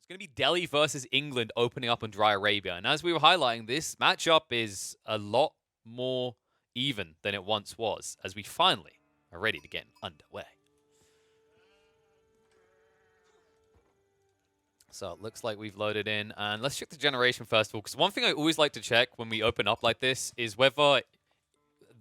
It's going to be Delhi versus England opening up on Dry Arabia. And as we were highlighting, this matchup is a lot more even than it once was, as we finally are ready to get underway. So it looks like we've loaded in. And let's check the generation first of all, because one thing I always like to check when we open up like this is whether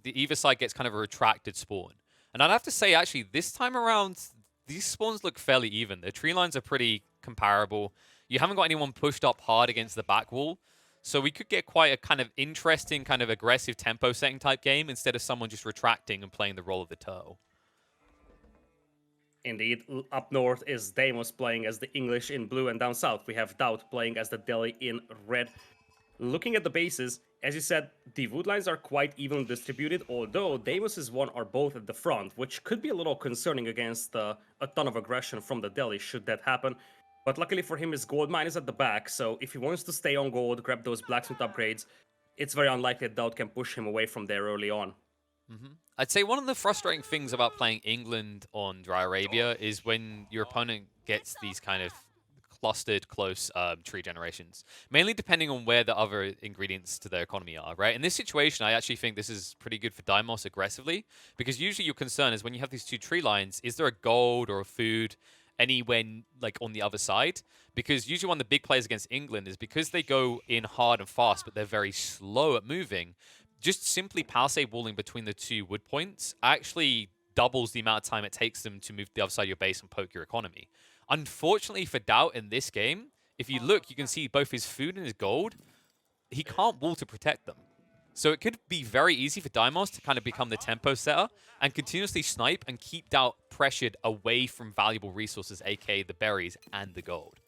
either side gets kind of a retracted spawn. And I'd have to say, actually, this time around, these spawns look fairly even. The tree lines are pretty comparable. You haven't got anyone pushed up hard against the back wall. So we could get quite a kind of interesting, kind of aggressive tempo setting type game instead of someone just retracting and playing the role of the turtle. Indeed, up north is Deimos playing as the English in blue, and down south we have DauT playing as the Delhi in red. Looking at the bases, as you said, the wood lines are quite evenly distributed, although Deimos' one are both at the front, which could be a little concerning against a ton of aggression from the Delhi should that happen. But luckily for him, his gold mine is at the back, so if he wants to stay on gold, grab those blacksmith upgrades, it's very unlikely that DauT can push him away from there early on. I'd say one of the frustrating things about playing England on Dry Arabia is when your opponent gets these kind of clustered, close tree generations, mainly depending on where the other ingredients to their economy are, right? In this situation, I actually think this is pretty good for Deimos aggressively, because usually your concern is when you have these two tree lines, is there a gold or a food anywhere like on the other side? Because usually one of the big players against England is because they go in hard and fast, but they're very slow at moving. Just simply palisade walling between the two wood points actually doubles the amount of time it takes them to move to the other side of your base and poke your economy. Unfortunately for DauT in this game, if you look, you can see both his food and his gold. He can't wall to protect them. So it could be very easy for Deimos to kind of become the tempo setter and continuously snipe and keep DauT pressured away from valuable resources, aka the berries and the gold.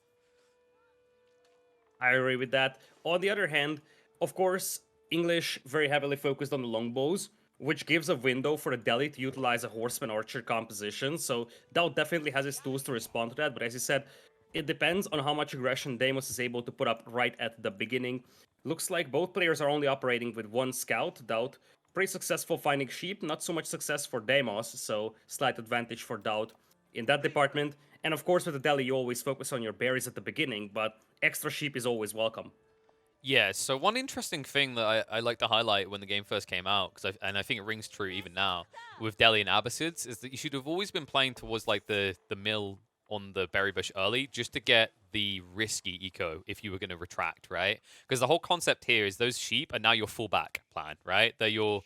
I agree with that. On the other hand, of course, English very heavily focused on the longbows, which gives a window for the Delhi to utilize a horseman archer composition. So DauT definitely has his tools to respond to that. But as you said, it depends on how much aggression Deimos is able to put up right at the beginning. Looks like both players are only operating with one scout. DauT pretty successful finding sheep, not so much success for Deimos, so slight advantage for DauT in that department. And of course, with the Delhi, you always focus on your berries at the beginning, but extra sheep is always welcome. Yeah, so one interesting thing that I like to highlight when the game first came out, and I think it rings true even now, with Delhi and Abbasids, is that you should have always been playing towards like the mill on the berry bush early, just to get the risky eco if you were going to retract, right? Because the whole concept here is those sheep are now your fallback plan, right? They're your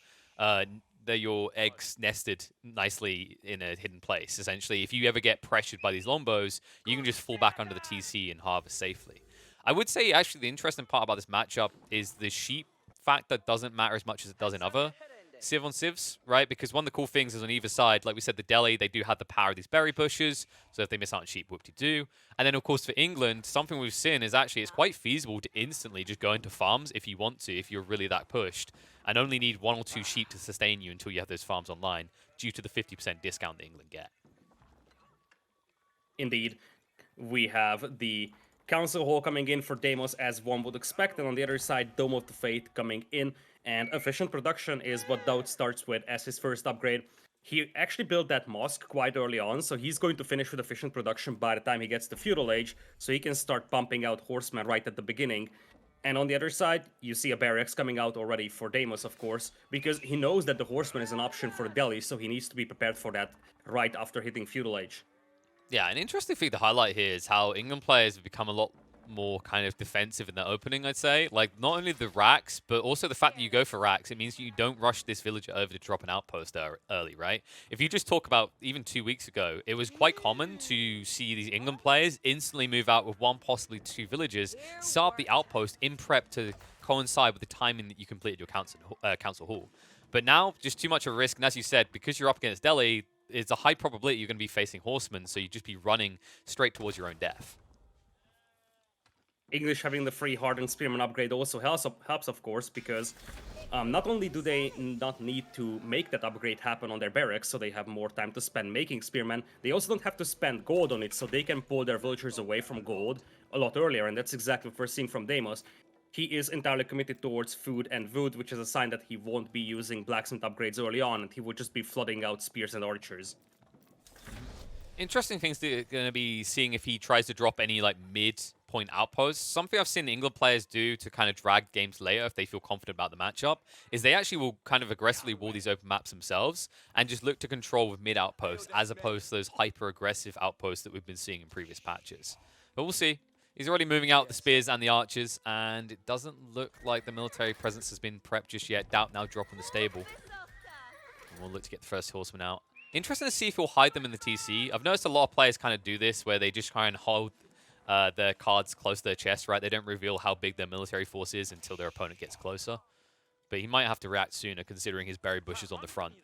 eggs nested nicely in a hidden place. Essentially, if you ever get pressured by these longbows, you can just fall back under the TC and harvest safely. I would say, actually, the interesting part about this matchup is the sheep fact that doesn't matter as much as it does in other Civ on Civs, right? Because one of the cool things is on either side, like we said, the Delhi, they do have the power of these berry bushes, so if they miss out on sheep, whoop-de-doo. And then, of course, for England, something we've seen is actually it's quite feasible to instantly just go into farms if you want to, if you're really that pushed, and only need 1 or 2 sheep to sustain you until you have those farms online, due to the 50% discount that England get. Indeed, we have the Council Hall coming in for Deimos as one would expect, and on the other side, Dome of the Faith coming in. And efficient production is what DauT starts with as his first upgrade. He actually built that mosque quite early on, so he's going to finish with efficient production by the time he gets to Feudal Age, so he can start pumping out horsemen right at the beginning. And on the other side, you see a barracks coming out already for Deimos, of course, because he knows that the horseman is an option for Delhi, so he needs to be prepared for that right after hitting Feudal Age. Yeah, an interesting thing to highlight here is how England players have become a lot more kind of defensive in their opening, I'd say. Like, not only the racks, but also the fact that you go for racks. It means you don't rush this villager over to drop an outpost early, right? If you just talk about even 2 weeks ago, it was quite common to see these England players instantly move out with 1, possibly 2 villagers, set up the outpost in prep to coincide with the timing that you completed your council hall. But now, just too much of a risk, and as you said, because you're up against Delhi, it's a high probability you're going to be facing horsemen, so you just be running straight towards your own death. English having the free hardened spearman upgrade also helps, of course, because not only do they not need to make that upgrade happen on their barracks, so they have more time to spend making spearmen, they also don't have to spend gold on it, so they can pull their villagers away from gold a lot earlier, and that's exactly what we're seeing from Deimos. He is entirely committed towards food and wood, which is a sign that he won't be using blacksmith upgrades early on, and he would just be flooding out spears and archers. Interesting things that are going to be seeing if he tries to drop any like mid point outposts. Something I've seen England players do to kind of drag games later if they feel confident about the matchup is they actually will kind of aggressively wall these open maps themselves and just look to control with mid outposts as opposed to those hyper-aggressive outposts that we've been seeing in previous patches. But we'll see. He's already moving out the spears and the archers, and it doesn't look like the military presence has been prepped just yet. DauT now dropping the stable. And we'll look to get the first horseman out. Interesting to see if he'll hide them in the TC. I've noticed a lot of players kind of do this, where they just try and hold their cards close to their chest, right? They don't reveal how big their military force is until their opponent gets closer. But he might have to react sooner, considering his berry bushes on the front.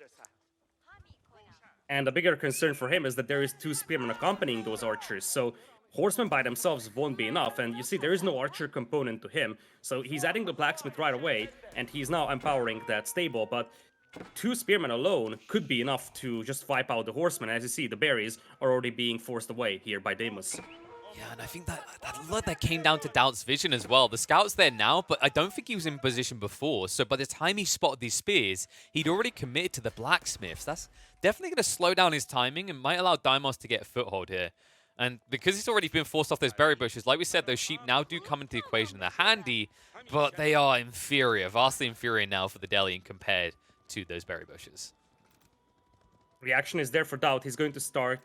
And the bigger concern for him is that there is 2 spearmen accompanying those archers, so horsemen by themselves won't be enough, and you see there is no archer component to him, so he's adding the blacksmith right away, and he's now empowering that stable, but 2 spearmen alone could be enough to just wipe out the horsemen. As you see, the berries are already being forced away here by Deimos. Yeah, and I think that came down to DauT's vision as well. The scout's there now, but I don't think he was in position before. So by the time he spotted these spears, he'd already committed to the blacksmiths. That's definitely going to slow down his timing and might allow Deimos to get a foothold here. And because he's already been forced off those berry bushes, like we said, those sheep now do come into the equation. They're handy, but they are inferior, vastly inferior now for the Delian compared to those berry bushes. Reaction is there for DauT. He's going to start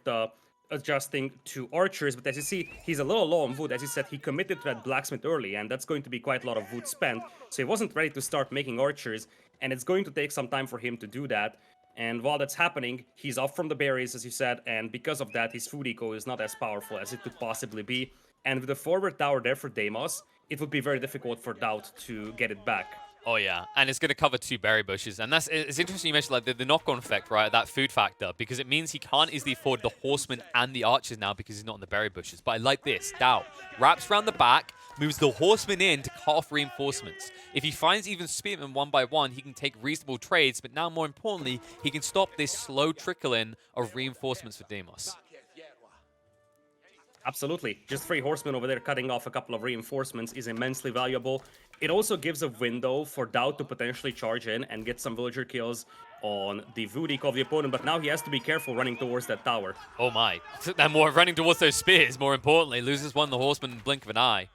adjusting to archers, but as you see, he's a little low on wood. As you said, he committed to that blacksmith early, and that's going to be quite a lot of wood spent. So he wasn't ready to start making archers, and it's going to take some time for him to do that. And while that's happening, he's off from the berries, as you said, and because of that, his food eco is not as powerful as it could possibly be. And with the forward tower there for Deimos, it would be very difficult for DauT to get it back. Oh, yeah. And it's going to cover 2 berry bushes. And it's interesting you mentioned like the knock-on effect, right? That food factor, because it means he can't easily afford the horsemen and the archers now because he's not in the berry bushes. But I like this. DauT wraps around the back, moves the horsemen in to cut off reinforcements. If he finds even spearmen one by one, he can take reasonable trades. But now, more importantly, he can stop this slow trickle-in of reinforcements for Deimos. Absolutely. Just 3 horsemen over there cutting off a couple of reinforcements is immensely valuable. It also gives a window for DauT to potentially charge in and get some villager kills on the voodoo of the opponent, but now he has to be careful running towards that tower. Oh my. And more running towards those spears, more importantly. Loses one of the horsemen in the blink of an eye.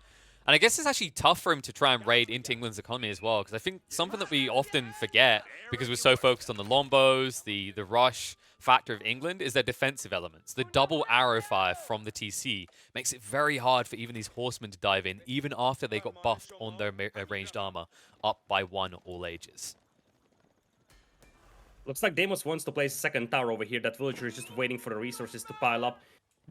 And I guess it's actually tough for him to try and raid into England's economy as well, because I think something that we often forget, because we're so focused on the Lombos, the rush factor of England, is their defensive elements. The double arrow fire from the TC makes it very hard for even these horsemen to dive in, even after they got buffed on their ranged armor, up by 1 all ages. Looks like Deimos wants to place a second tower over here. That villager is just waiting for the resources to pile up.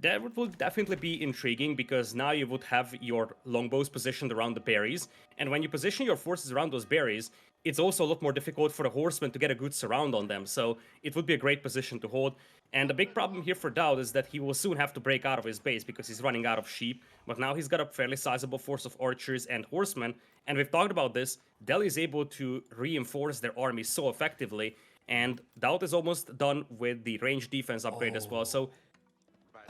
That would definitely be intriguing, because now you would have your longbows positioned around the berries, and when you position your forces around those berries, it's also a lot more difficult for the horsemen to get a good surround on them, so it would be a great position to hold. And the big problem here for DauT is that he will soon have to break out of his base because he's running out of sheep, but now he's got a fairly sizable force of archers and horsemen, and we've talked about this. Delhi is able to reinforce their army so effectively, and DauT is almost done with the range defense upgrade as well, so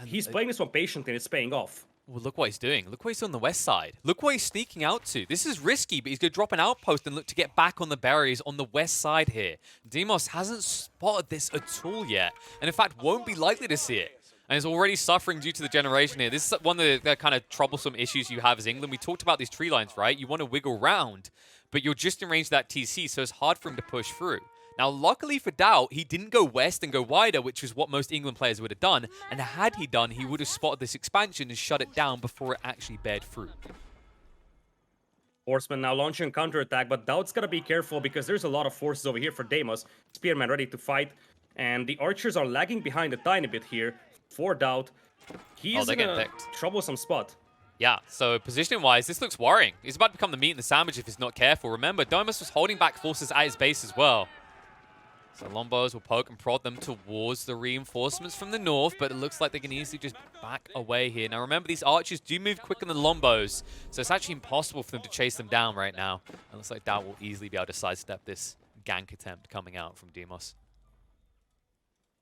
he's playing this one patiently and it's paying off. Well, look what he's doing. Look what he's on the west side. Look what he's sneaking out to. This is risky, but he's going to drop an outpost and look to get back on the berries on the west side here. Deimos hasn't spotted this at all yet, and in fact won't be likely to see it. And is already suffering due to the generation here. This is one of the kind of troublesome issues you have as England. We talked about these tree lines, right? You want to wiggle round, but you're just in range of that TC, so it's hard for him to push through. Now, luckily for DauT, he didn't go west and go wider, which is what most England players would have done. And had he done, he would have spotted this expansion and shut it down before it actually bared fruit. Horsemen now launching a counterattack, but DauT's got to be careful because there's a lot of forces over here for Deimos. Spearmen ready to fight, and the archers are lagging behind a tiny bit here for DauT. He's in a troublesome spot. Yeah, so positioning-wise, this looks worrying. He's about to become the meat in the sandwich if he's not careful. Remember, Deimos was holding back forces at his base as well. So Lombos will poke and prod them towards the reinforcements from the north, but it looks like they can easily just back away here. Now remember, these archers do move quicker than the Lombos, so it's actually impossible for them to chase them down right now. It looks like DauT will easily be able to sidestep this gank attempt coming out from Deimos.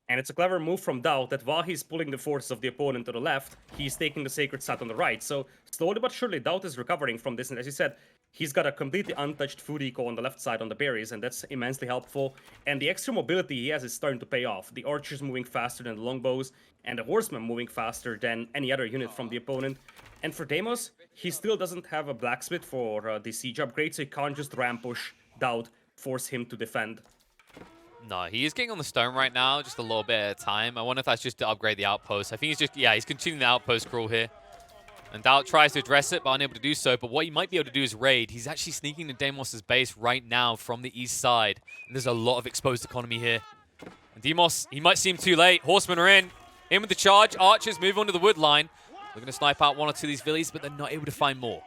And it's a clever move from DauT that while he's pulling the forces of the opponent to the left, he's taking the sacred site on the right. So slowly but surely, DauT is recovering from this. And as you said, he's got a completely untouched food eco on the left side on the berries, and that's immensely helpful. And the extra mobility he has is starting to pay off. The archers moving faster than the longbows, and the horsemen moving faster than any other unit from the opponent. And for Deimos, he still doesn't have a blacksmith for the siege upgrade, so he can't just ram push DauT, force him to defend. No, he is getting on the stone right now, just a little bit at a time. I wonder if that's just to upgrade the outpost. I think he's just, yeah, he's continuing the outpost crawl here. And DauT tries to address it, but unable to do so. But what he might be able to do is raid. He's actually sneaking to Deimos' base right now from the east side. And there's a lot of exposed economy here. And Deimos, he might seem too late. Horsemen are in. In with the charge. Archers move onto the wood line. They're going to snipe out one or two of these villies, but they're not able to find more.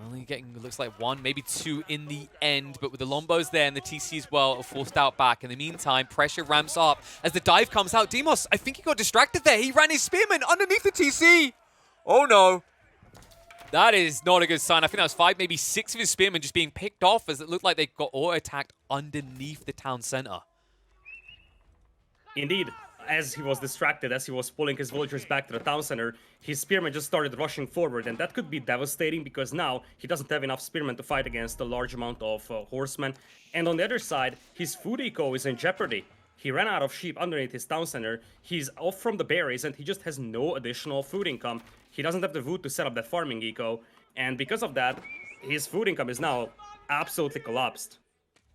Only getting, looks like one, maybe two in the end, but with the Lombos there and the TC as well are forced out back. In the meantime, pressure ramps up as the dive comes out. Deimos, I think he got distracted there. He ran his spearman underneath the TC. Oh no. That is not a good sign. I think that was 5, maybe 6 of his spearmen just being picked off as it looked like they got auto-attacked underneath the town center. Indeed, as he was distracted, as he was pulling his villagers back to the town center, his spearmen just started rushing forward, and that could be devastating because now he doesn't have enough spearmen to fight against a large amount of horsemen. And on the other side, his food eco is in jeopardy. He ran out of sheep underneath his town center, he's off from the berries, and he just has no additional food income. He doesn't have the wood to set up that farming eco, and because of that, his food income is now absolutely collapsed.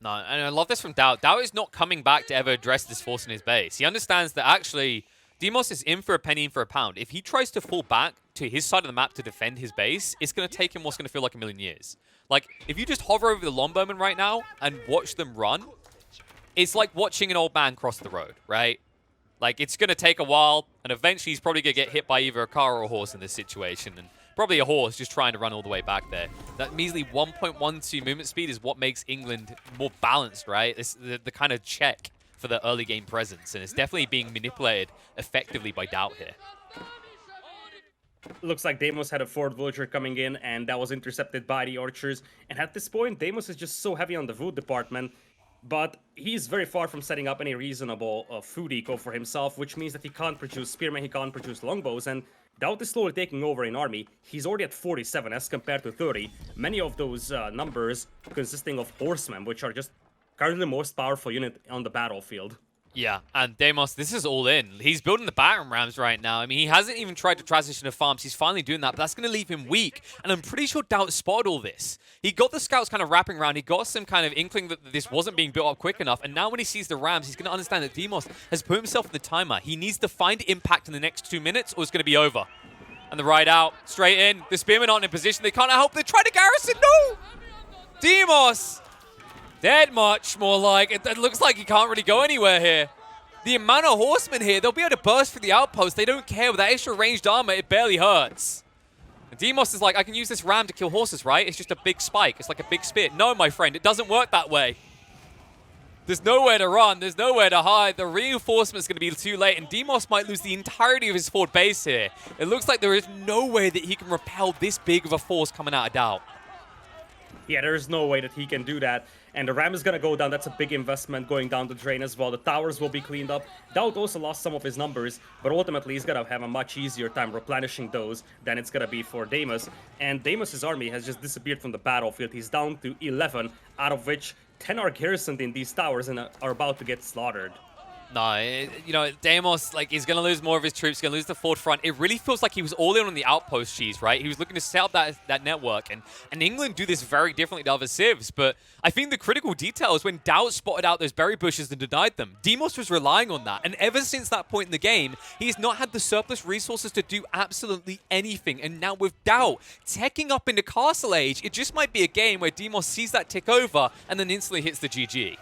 No, and I love this from DauT. DauT is not coming back to ever address this force in his base. He understands that actually Deimos is in for a penny, in for a pound. If he tries to fall back to his side of the map to defend his base, it's going to take him what's going to feel like a million years. Like, if you just hover over the longbowmen right now and watch them run, it's like watching an old man cross the road, right? Like, it's going to take a while, and eventually he's probably going to get hit by either a car or a horse in this situation, and probably a horse just trying to run all the way back there. That measly 1.12 movement speed is what makes England more balanced, right? It's the kind of check for the early game presence, and it's definitely being manipulated effectively by DauT here. Looks like Deimos had a forward villager coming in, and that was intercepted by the archers. And at this point, Deimos is just so heavy on the wood department, but he's very far from setting up any reasonable food eco for himself, which means that he can't produce spearmen, he can't produce longbows, and DauT is slowly taking over in army. He's already at 47 as compared to 30. Many of those numbers consisting of horsemen, which are just currently the most powerful unit on the battlefield. Yeah, and Deimos, this is all in. He's building the battering rams right now. I mean, he hasn't even tried to transition to farms. He's finally doing that, but that's going to leave him weak. And I'm pretty sure DauT spotted all this. He got the scouts kind of wrapping around. He got some kind of inkling that this wasn't being built up quick enough. And now when he sees the rams, he's going to understand that Deimos has put himself in the timer. He needs to find impact in the next 2 minutes or it's going to be over. And the ride out, straight in. The spearmen aren't in position. They can't help. They're trying to garrison. No! Deimos! Dead much more like. It looks like he can't really go anywhere here. The amount of horsemen here, they'll be able to burst through the outpost. They don't care. With that extra ranged armor, it barely hurts. And Deimos is like, I can use this ram to kill horses, right? It's just a big spike. It's like a big spear. No, my friend, it doesn't work that way. There's nowhere to run. There's nowhere to hide. The reinforcement's going to be too late, and Deimos might lose the entirety of his forward base here. It looks like there is no way that he can repel this big of a force coming out of DauT. Yeah, there's no way that he can do that. And the ram is going to go down. That's a big investment going down the drain as well. The towers will be cleaned up. DauT also lost some of his numbers, but ultimately he's going to have a much easier time replenishing those than it's going to be for Deimos. And Deimos' army has just disappeared from the battlefield. He's down to 11, out of which 10 are garrisoned in these towers and are about to get slaughtered. No, you know, Deimos, like, he's going to lose more of his troops, going to lose the forward front. It really feels like he was all in on the outpost cheese, right? He was looking to set up that network, and England do this very differently to other civs, but I think the critical detail is when DauT spotted out those berry bushes and denied them. Deimos was relying on that, and ever since that point in the game, he's not had the surplus resources to do absolutely anything, and now with DauT teching up into Castle Age, it just might be a game where Deimos sees that tick over and then instantly hits the GG.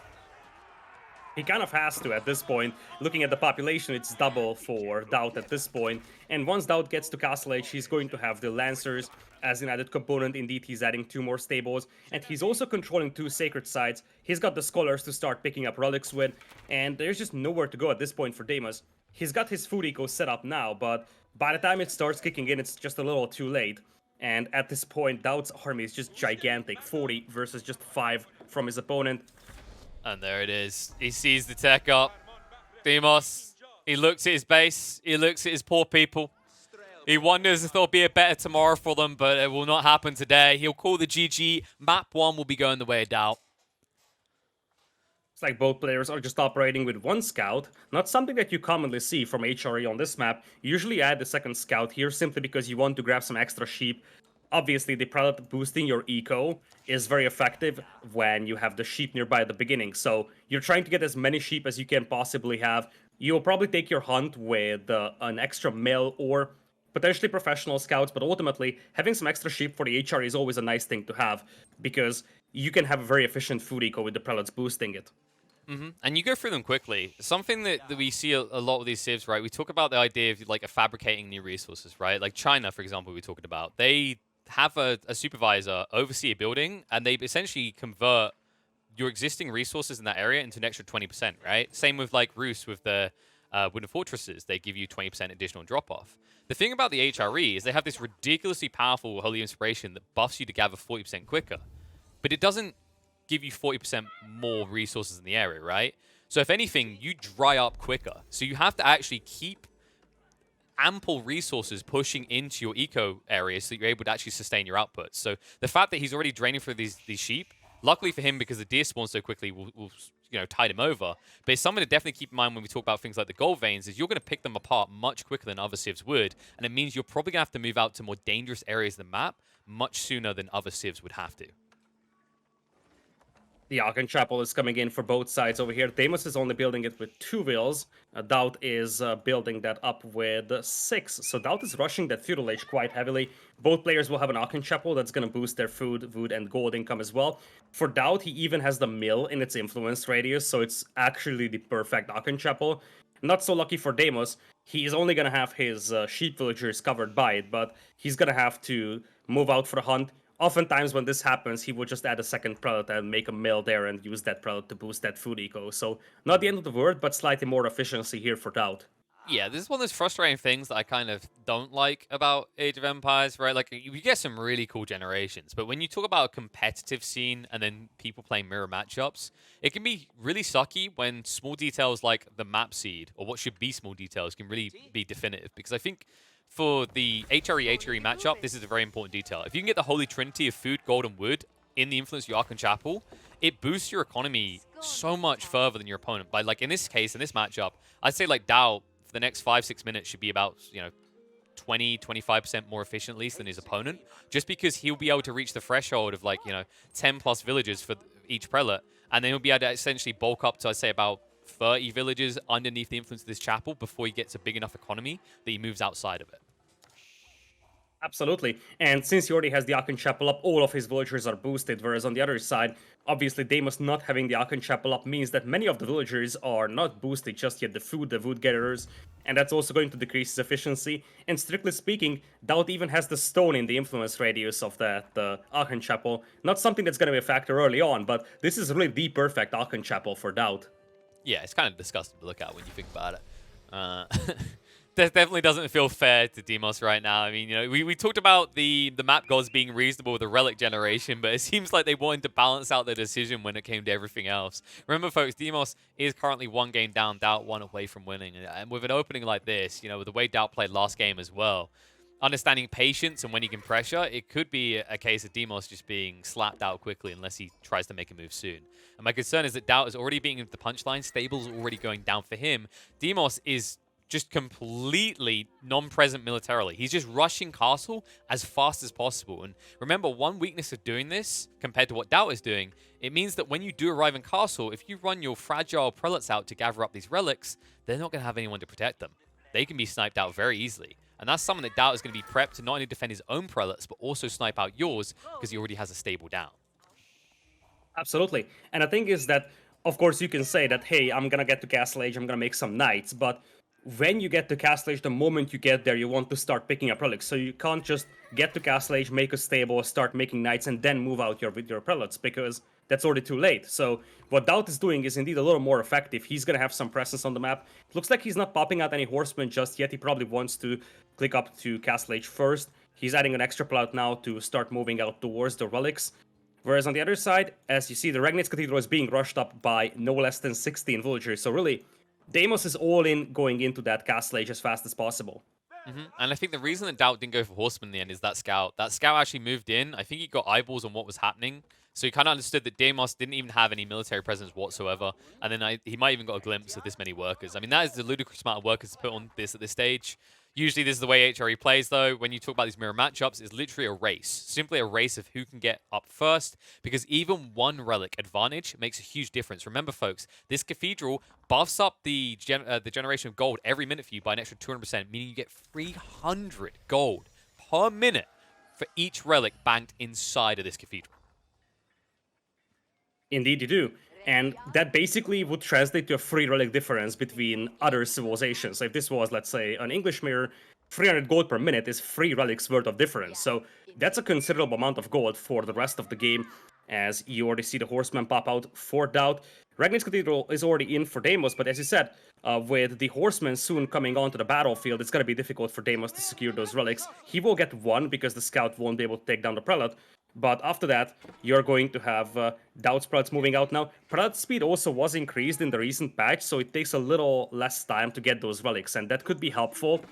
He kind of has to at this point. Looking at the population, it's double for DauT at this point. And once DauT gets to Castle Age, he's going to have the Lancers as an added component. Indeed, he's adding 2 more stables. And he's also controlling 2 sacred sites. He's got the Scholars to start picking up relics with. And there's just nowhere to go at this point for Deimos. He's got his food eco set up now, but by the time it starts kicking in, it's just a little too late. And at this point, DauT's army is just gigantic. 40 versus just 5 from his opponent. And there it is. He sees the tech up. Deimos, he looks at his base, he looks at his poor people. He wonders if there'll be a better tomorrow for them, but it will not happen today. He'll call the GG. Map 1 will be going the way of DauT. It's like both players are just operating with one scout, not something that you commonly see from HRE on this map. You usually add the second scout here simply because you want to grab some extra sheep. Obviously, the prelate boosting your eco is very effective when you have the sheep nearby at the beginning. So you're trying to get as many sheep as you can possibly have. You'll probably take your hunt with an extra mill or potentially professional scouts, but ultimately having some extra sheep for the HR is always a nice thing to have because you can have a very efficient food eco with the prelates boosting it. And you go through them quickly. Something that we see a lot with these civs, right? We talk about the idea of like fabricating new resources, right? Like China, for example, we're talking about. They have a supervisor oversee a building, and they essentially convert your existing resources in that area into an extra 20%, right? Same with like Rus with the wooden fortresses. They give you 20% additional drop-off. The thing about the HRE is they have this ridiculously powerful Holy Inspiration that buffs you to gather 40% quicker. But it doesn't give you 40% more resources in the area, right? So if anything, you dry up quicker. So you have to actually keep ample resources pushing into your eco area so that you're able to actually sustain your output. So the fact that he's already draining through these sheep, luckily for him, because the deer spawn so quickly, will tide him over. But it's something to definitely keep in mind when we talk about things like the gold veins, is you're going to pick them apart much quicker than other civs would, and it means you're probably going to have to move out to more dangerous areas of the map much sooner than other civs would have to. The Aachen Chapel is coming in for both sides over here. Deimos is only building it with 2 wheels. DauT is building that up with 6. So DauT is rushing that Feudal Age quite heavily. Both players will have an Aachen Chapel that's going to boost their food, wood, and gold income as well. For DauT, he even has the mill in its influence radius, so it's actually the perfect Aachen Chapel. Not so lucky for Deimos. He is only going to have his sheep villagers covered by it, but he's going to have to move out for a hunt. Oftentimes when this happens, he would just add a second prelate and make a mill there and use that prelate to boost that food eco. So not the end of the world, but slightly more efficiency here for DauT. Yeah, this is one of those frustrating things that I kind of don't like about Age of Empires, right? Like, you get some really cool generations, but when you talk about a competitive scene and then people playing mirror matchups, it can be really sucky when small details like the map seed, or what should be small details, can really be definitive. Because I think for the HRE matchup, this is a very important detail. If you can get the Holy Trinity of food, gold, and wood in the influence of your Aachen Chapel, it boosts your economy so much further than your opponent. By like in this case, in this matchup, I'd say like DauT for the next 5-6 minutes should be about 20-25% more efficient at least than his opponent, just because he'll be able to reach the threshold of like 10 plus villages for each prelate, and then he'll be able to essentially bulk up to, I'd say, about 30 villages underneath the influence of this chapel before he gets a big enough economy that he moves outside of it. Absolutely. And since he already has the Aachen Chapel up, all of his villagers are boosted, whereas on the other side, obviously Deimos not having the Aachen Chapel up means that many of the villagers are not boosted just yet, the wood gatherers, and that's also going to decrease his efficiency. And strictly speaking, DauT even has the stone in the influence radius of the Aachen Chapel. Not something that's going to be a factor early on, but this is really the perfect Aachen Chapel for DauT. Yeah, it's kind of disgusting to look at when you think about it. That definitely doesn't feel fair to Deimos right now. I mean, we talked about the map gods being reasonable with the relic generation, but it seems like they wanted to balance out the decision when it came to everything else. Remember, folks, Deimos is currently 1 game down, DauT 1 away from winning. And with an opening like this, with the way DauT played last game as well, understanding patience and when he can pressure, it could be a case of Deimos just being slapped out quickly unless he tries to make a move soon. And my concern is that DauT is already being into the punchline. Stable's already going down for him. Deimos is just completely non-present militarily. He's just rushing castle as fast as possible. And remember, one weakness of doing this compared to what DauT is doing, it means that when you do arrive in castle, if you run your fragile prelates out to gather up these relics, they're not going to have anyone to protect them. They can be sniped out very easily. And that's something that DauT is going to be prepped to not only defend his own prelates, but also snipe out yours because he already has a stable down. Absolutely. And the thing is that, of course, you can say that, hey, I'm going to get to Castle Age, I'm going to make some knights, but when you get to Castle Age, the moment you get there, you want to start picking up relics. So you can't just get to Castle Age, make a stable, start making knights, and then move out with your prelates, because that's already too late. So what DauT is doing is indeed a little more effective. He's going to have some presence on the map. It looks like he's not popping out any horsemen just yet. He probably wants to click up to Castle Age first. He's adding an extra prelate now to start moving out towards the relics. Whereas on the other side, as you see, the Regnitz Cathedral is being rushed up by no less than 16 villagers. So really, Deimos is all in going into that castle age as fast as possible. And I think the reason that DauT didn't go for Horseman in the end is that scout. That scout actually moved in. I think he got eyeballs on what was happening. So he kind of understood that Deimos didn't even have any military presence whatsoever. And then he might even got a glimpse of this many workers. I mean, that is the ludicrous amount of workers to put on this at this stage. Usually this is the way HRE plays, though. When you talk about these mirror matchups, it's literally a race. Simply a race of who can get up first, because even one relic advantage makes a huge difference. Remember, folks, this cathedral buffs up the generation of gold every minute for you by an extra 200%, meaning you get 300 gold per minute for each relic banked inside of this cathedral. Indeed, you do. And that basically would translate to a free relic difference between other civilizations. So if this was, let's say, an English mirror, 300 gold per minute is 3 relics worth of difference. So that's a considerable amount of gold for the rest of the game, as you already see the horsemen pop out for DauT. Ragnar's Cathedral is already in for Deimos, but as you said, with the horsemen soon coming onto the battlefield, it's going to be difficult for Deimos to secure those relics. He will get one because the scout won't be able to take down the prelate. But after that, you're going to have DauT's prelates moving out now. Prelate speed also was increased in the recent patch, so it takes a little less time to get those relics, and that could be helpful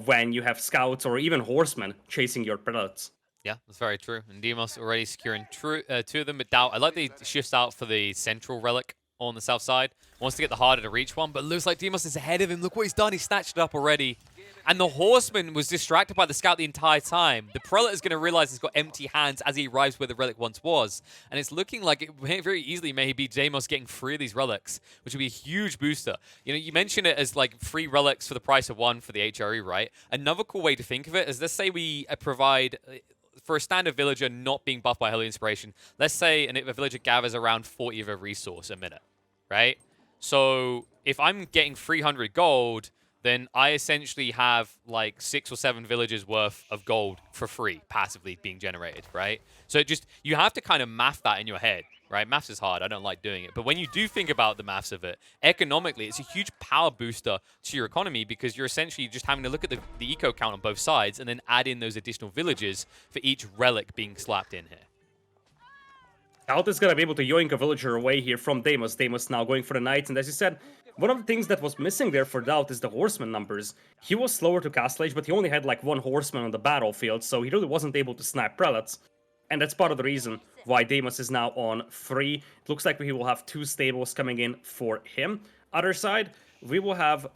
when you have scouts or even horsemen chasing your prelates. Yeah, that's very true. And Deimos already securing two of them. But DauT, I like that he shifts out for the central relic on the south side. Wants to get the harder to reach one, but looks like Deimos is ahead of him. Look what he's done. He snatched it up already. And the horseman was distracted by the scout the entire time. The prelate is going to realize he's got empty hands as he arrives where the relic once was. And it's looking like it very easily may be Deimos getting 3 of these relics, which would be a huge booster. You know, you mentioned it as like 3 relics for the price of 1 for the HRE, right? Another cool way to think of it is, let's say we provide... for a standard villager not being buffed by Holy Inspiration, let's say a villager gathers around 40 of a resource a minute, right? So if I'm getting 300 gold, then I essentially have like 6 or 7 villagers worth of gold for free, passively being generated, right? So you have to kind of math that in your head, right? Maths is hard. I don't like doing it. But when you do think about the maths of it, economically, it's a huge power booster to your economy, because you're essentially just having to look at the eco count on both sides and then add in those additional villages for each relic being slapped in here. DauT is going to be able to yoink a villager away here from Deimos. Deimos now going for the knights, and as you said, one of the things that was missing there for DauT is the horseman numbers. He was slower to castle age, but he only had like 1 horseman on the battlefield, so he really wasn't able to snipe prelates. And that's part of the reason why Deimos is now on 3. It looks like we will have 2 stables coming in for him. Other side, we will have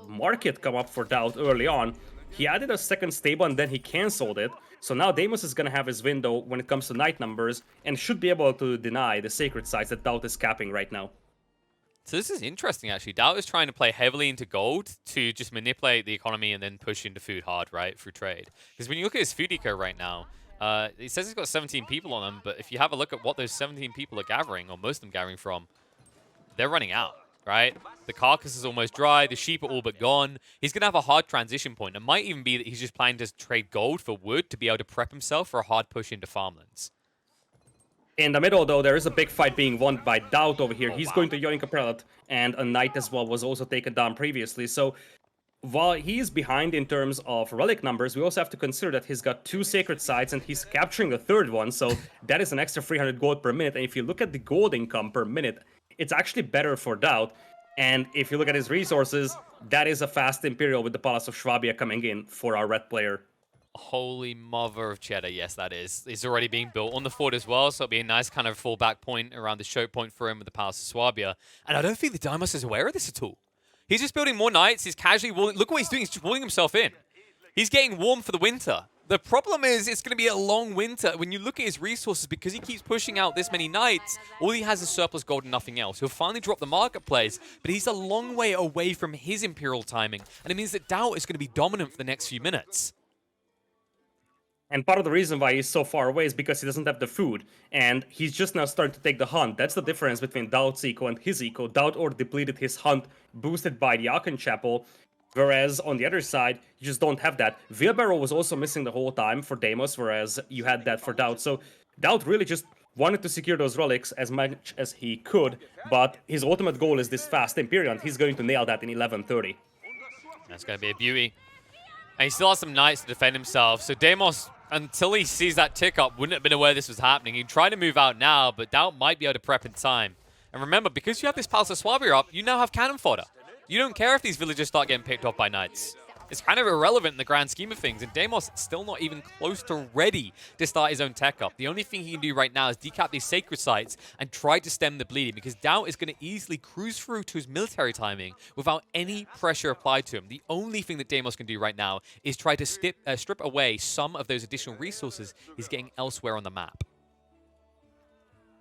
Market come up for DauT early on. He added a second stable and then he cancelled it. So now Deimos is going to have his window when it comes to knight numbers and should be able to deny the sacred sites that DauT is capping right now. So this is interesting, actually. DauT is trying to play heavily into gold to just manipulate the economy and then push into food hard, right, through trade. Because when you look at his food eco right now, it says he's got 17 people on him, but if you have a look at what those 17 people are gathering, or most of them gathering from, they're running out, right? The carcass is almost dry. The sheep are all but gone. He's going to have a hard transition point. It might even be that he's just planning to trade gold for wood to be able to prep himself for a hard push into farmlands. In the middle, though, there is a big fight being won by DauT over here. He's going to yoink a prelate, and a knight as well was also taken down previously. So while he is behind in terms of relic numbers, we also have to consider that he's got 2 sacred sites and he's capturing the 3rd one. So that is an extra 300 gold per minute. And if you look at the gold income per minute, it's actually better for DauT. And if you look at his resources, that is a fast Imperial with the Palace of Swabia coming in for our red player. Holy mother of cheddar, yes, that is. It's already being built on the fort as well, so it'll be a nice kind of fallback point around the choke point for him with the Palace of Swabia. And I don't think the Deimos is aware of this at all. He's just building more knights. He's casually walling. Look what he's doing. He's just walling himself in. He's getting warm for the winter. The problem is it's going to be a long winter. When you look at his resources, because he keeps pushing out this many knights, all he has is surplus gold and nothing else. He'll finally drop the marketplace, but he's a long way away from his Imperial timing. And it means that DauT is going to be dominant for the next few minutes. And part of the reason why he's so far away is because he doesn't have the food. And he's just now starting to take the hunt. That's the difference between DauT's eco and his eco. DauT already depleted his hunt, boosted by the Aachen Chapel. Whereas on the other side, you just don't have that. Wheelbarrow was also missing the whole time for Deimos, whereas you had that for DauT. So DauT really just wanted to secure those relics as much as he could. But his ultimate goal is this fast Imperial, and he's going to nail that in 11:30. That's going to be a beauty. And he still has some knights to defend himself. So Deimos, until he sees that tick up, wouldn't have been aware this was happening. He'd try to move out now, but DauT might be able to prep in time. And remember, because you have this Palace of Swabia up, you now have cannon fodder. You don't care if these villagers start getting picked off by knights. It's kind of irrelevant in the grand scheme of things, and Deimos still not even close to ready to start his own tech up. The only thing he can do right now is decap these sacred sites and try to stem the bleeding, because DauT is going to easily cruise through to his military timing without any pressure applied to him. The only thing that Deimos can do right now is try to strip away some of those additional resources he's getting elsewhere on the map.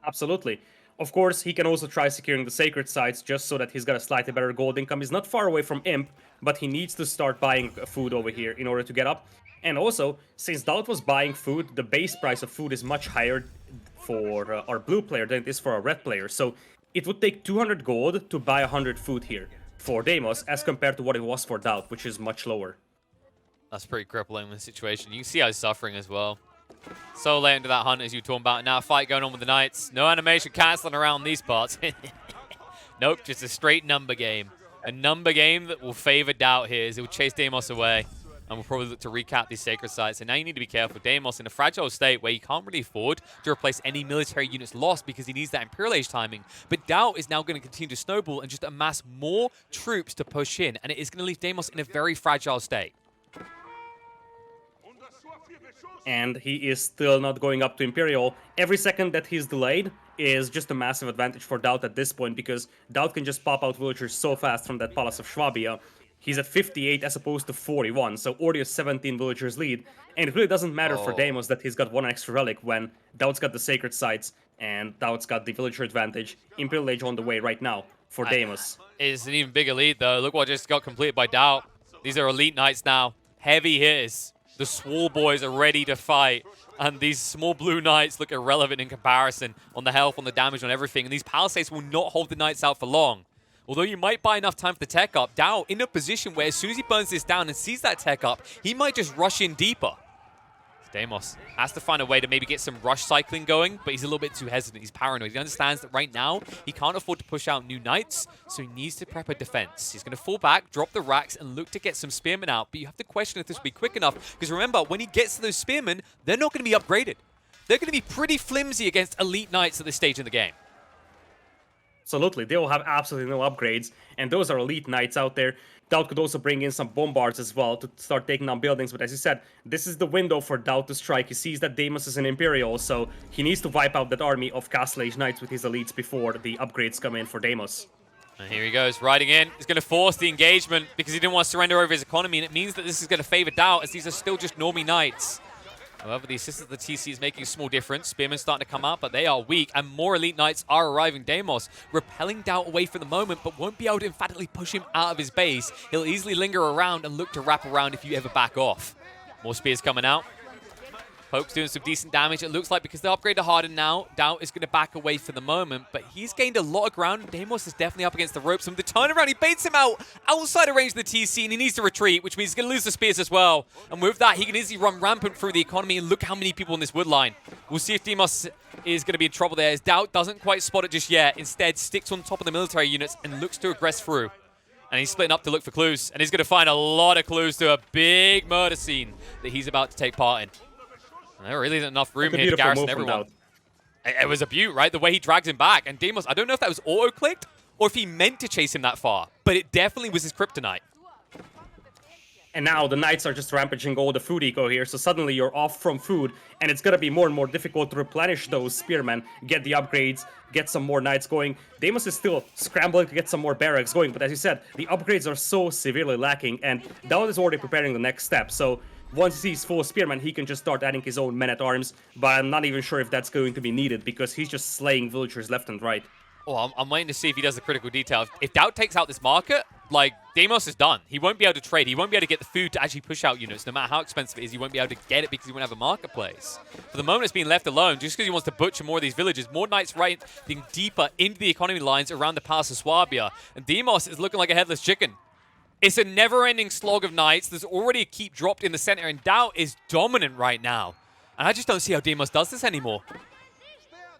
Absolutely. Of course, he can also try securing the sacred sites just so that he's got a slightly better gold income. He's not far away from Imp, but he needs to start buying food over here in order to get up. And also, since DauT was buying food, the base price of food is much higher for our blue player than it is for our red player. So it would take 200 gold to buy 100 food here for Deimos as compared to what it was for DauT, which is much lower. That's pretty crippling in the situation. You can see how he's suffering as well. So late into that hunt as you were talking about. Now a fight going on with the Knights. No animation cancelling around these parts. Nope, just a straight number game. A number game that will favor DauT here as it will chase Deimos away. And we'll probably look to recap these sacred sites. And now you need to be careful. Deimos in a fragile state where he can't really afford to replace any military units lost because he needs that Imperial Age timing. But DauT is now going to continue to snowball and just amass more troops to push in. And it is going to leave Deimos in a very fragile state. And he is still not going up to Imperial. Every second that he's delayed is just a massive advantage for DauT at this point, because DauT can just pop out villagers so fast from that Palace of Swabia. He's at 58 as opposed to 41, so already a 17 villagers lead. And it really doesn't matter for Deimos that he's got one extra relic when DauT's got the sacred sites and DauT's got the villager advantage. Imperial Age on the way right now for Deimos. It's an even bigger lead though. Look what just got completed by DauT. These are elite knights now. Heavy hitters. The Swole boys are ready to fight, and these small blue knights look irrelevant in comparison on the health, on the damage, on everything. And these palisades will not hold the knights out for long. Although you might buy enough time for the tech up, DauT in a position where as soon as he burns this down and sees that tech up, he might just rush in deeper. Deimos has to find a way to maybe get some rush cycling going, but he's a little bit too hesitant. He's paranoid. He understands that right now he can't afford to push out new knights, so he needs to prep a defense. He's going to fall back, drop the racks, and look to get some spearmen out. But you have to question if this will be quick enough, because remember, when he gets to those spearmen, they're not going to be upgraded. They're going to be pretty flimsy against elite knights at this stage in the game. Absolutely, they will have absolutely no upgrades, and those are elite knights out there. DauT could also bring in some bombards as well to start taking down buildings, but as you said, this is the window for DauT to strike. He sees that Deimos is an Imperial, so he needs to wipe out that army of Castle Age Knights with his elites before the upgrades come in for Deimos. And here he goes, riding in. He's going to force the engagement because he didn't want to surrender over his economy, and it means that this is going to favor DauT, as these are still just normie knights. However, the assistance of the TC is making a small difference. Spearmen starting to come out, but they are weak, and more elite knights are arriving. Deimos repelling DauT away for the moment, but won't be able to emphatically push him out of his base. He'll easily linger around and look to wrap around if you ever back off. More spears coming out. Poke's doing some decent damage. It looks like because the upgrade are hardened now, DauT is going to back away for the moment, but he's gained a lot of ground. Deimos is definitely up against the ropes. And with the turnaround, he baits him out outside of range of the TC, and he needs to retreat, which means he's going to lose the spears as well. And with that, he can easily run rampant through the economy, and look how many people in this wood line. We'll see if Deimos is going to be in trouble there, as DauT doesn't quite spot it just yet. Instead, sticks on top of the military units and looks to aggress through. And he's splitting up to look for clues, and he's going to find a lot of clues to a big murder scene that he's about to take part in. There really isn't enough room here to garrison everyone. It was a beaut, right? The way he drags him back. And Deimos, I don't know if that was auto-clicked or if he meant to chase him that far, but it definitely was his kryptonite. And now the knights are just rampaging all the food eco here, so suddenly you're off from food, and it's gonna be more and more difficult to replenish those spearmen, get the upgrades, get some more knights going. Deimos is still scrambling to get some more barracks going, but as you said, the upgrades are so severely lacking, and DauT is already preparing the next step, so once he sees full spearmen, he can just start adding his own men-at-arms, but I'm not even sure if that's going to be needed, because he's just slaying villagers left and right. Oh, I'm waiting to see if he does the critical detail. If DauT takes out this market, like, Deimos is done. He won't be able to trade. He won't be able to get the food to actually push out units. No matter how expensive it is, he won't be able to get it because he won't have a marketplace. For the moment, it's being left alone just because he wants to butcher more of these villages. More knights riding deeper into the economy lines around the Palace of Swabia. And Deimos is looking like a headless chicken. It's a never-ending slog of knights. There's already a keep dropped in the center, and DauT is dominant right now. And I just don't see how Deimos does this anymore.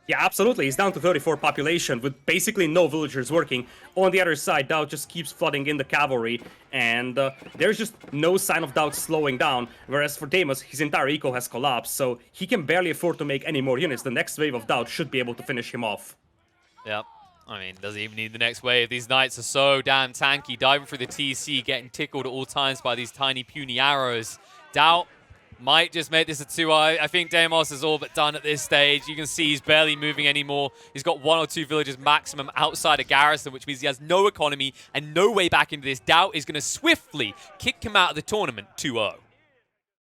Yeah, absolutely. He's down to 34 population with basically no villagers working. On the other side, DauT just keeps flooding in the cavalry, and there's just no sign of DauT slowing down. Whereas for Deimos, his entire eco has collapsed, so he can barely afford to make any more units. The next wave of DauT should be able to finish him off. Yep. I mean, doesn't even need the next wave. These Knights are so damn tanky, diving through the TC, getting tickled at all times by these tiny puny arrows. DauT might just make this a 2-eye. I think Deimos is all but done at this stage. You can see he's barely moving anymore. He's got 1 or 2 villagers maximum outside a garrison, which means he has no economy and no way back into this. DauT is going to swiftly kick him out of the tournament 2-0.